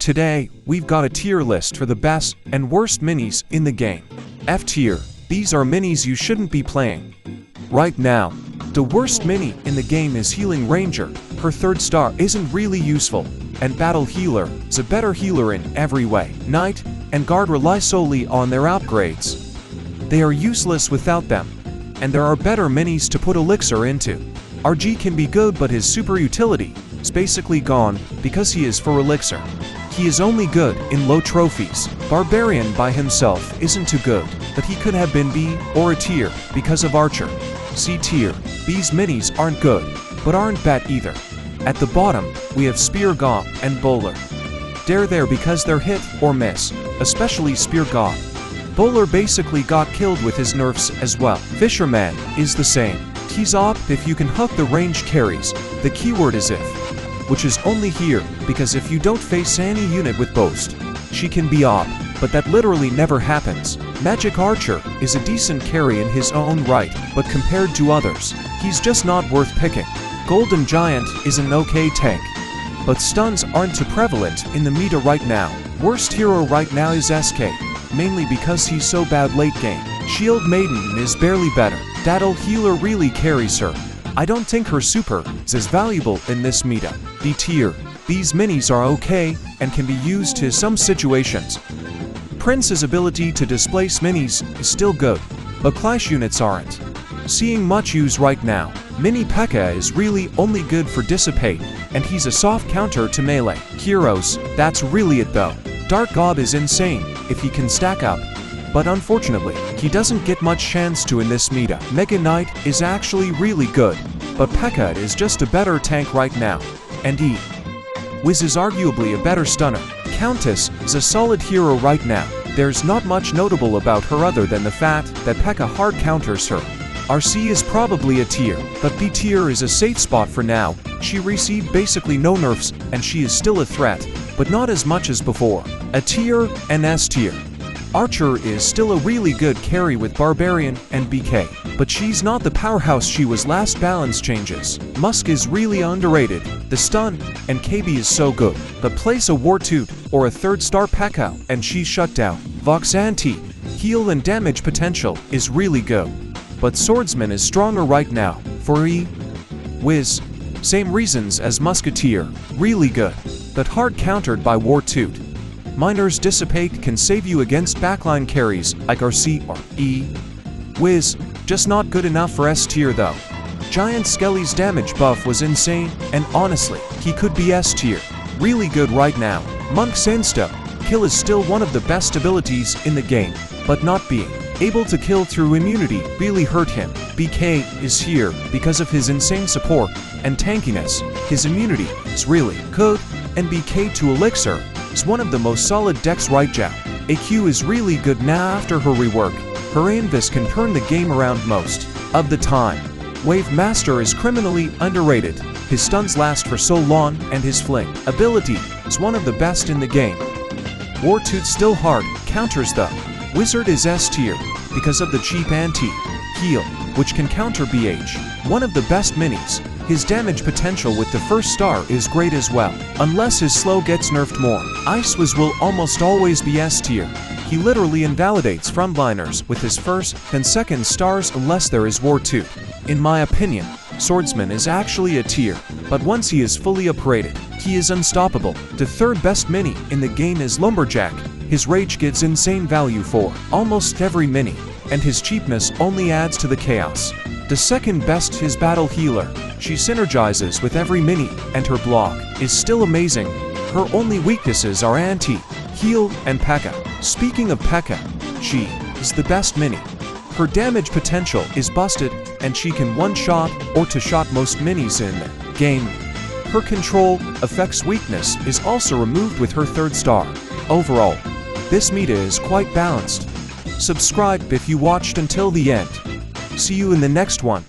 Today, we've got a tier list for the best and worst minis in the game. F tier, these are minis you shouldn't be playing. Right now, the worst mini in the game is Healing Ranger. Her 3rd star isn't really useful, and Battle Healer is a better healer in every way. Knight and Guard rely solely on their upgrades. They are useless without them, and there are better minis to put Elixir into. RG can be good, but his super utility is basically gone because he is for Elixir. He is only good in low trophies. Barbarian by himself isn't too good, but he could have been B or a tier because of Archer. C tier, these minis aren't good, but aren't bad either. At the bottom, we have Spear God and Bowler. They're there because they're hit or miss, especially Spear God. Bowler basically got killed with his nerfs as well. Fisherman is the same. He's op if you can hook the range carries. The keyword is if, which is only here because if you don't face any unit with Boast, she can be op, but that literally never happens. Magic Archer is a decent carry in his own right, but compared to others, he's just not worth picking. Golden Giant is an okay tank, but stuns aren't too prevalent in the meta right now. Worst hero right now is SK, mainly because he's so bad late game. Shield Maiden is barely better. Battle Healer really carries her. I don't think her super is as valuable in this meta. D tier, these minis are okay and can be used to some situations. Prince's ability to displace minis is still good, but clash units aren't seeing much use right now. Mini P.E.K.K.A. is really only good for Dissipate, and he's a soft counter to melee. Heroes, that's really it though. Dark God is insane if he can stack up, but unfortunately, he doesn't get much chance to in this meta. Mega Knight is actually really good, but P.E.K.K.A. is just a better tank right now. And Wiz is arguably a better stunner. Countess is a solid hero right now. There's not much notable about her other than the fact that P.E.K.K.A. hard counters her. RC is probably a tier, but B tier is a safe spot for now. She received basically no nerfs, and she is still a threat, but not as much as before. A tier and S tier. Archer is still a really good carry with Barbarian and BK, but she's not the powerhouse she was last balance changes. Musk is really underrated. The stun and KB is so good, but place a Wartoot or a 3rd star P.E.K.K.A. and she's shut down. Vox Anti, heal and damage potential is really good, but Swordsman is stronger right now. For Wiz, same reasons as Musketeer, really good, but hard countered by Wartoot. Miner's Dissipate can save you against backline carries like RC or Wiz, just not good enough for S tier though. Giant Skelly's damage buff was insane, and honestly, he could be S tier. Really good right now. Monk's Insta Kill is still one of the best abilities in the game, but not being able to kill through immunity really hurt him. BK is here because of his insane support and tankiness. His immunity is really good, and BK to Elixir is one of the most solid decks right now. AQ is really good now after her rework. Her Invis can turn the game around most of the time. Wave Master is criminally underrated. His stuns last for so long, and his fling ability is one of the best in the game. Wartoot still hard counters though. Wizard is S tier because of the cheap anti-heal, which can counter BH. One of the best minis. His damage potential with the 1st star is great as well, unless his slow gets nerfed more. Icewiz will almost always be S tier. He literally invalidates frontliners with his 1st and 2nd stars unless there is Wartoot. In my opinion, Swordsman is actually a tier, but once he is fully upgraded, he is unstoppable. The 3rd best mini in the game is Lumberjack. His rage gets insane value for almost every mini, and his cheapness only adds to the chaos. The 2nd best is Battle Healer. She synergizes with every mini, and her block is still amazing. Her only weaknesses are anti-heal and P.E.K.K.A. Speaking of P.E.K.K.A., she is the best mini. Her damage potential is busted, and she can one-shot or two-shot most minis in the game. Her control effects weakness is also removed with her 3rd star. Overall, this meta is quite balanced. Subscribe if you watched until the end. See you in the next one.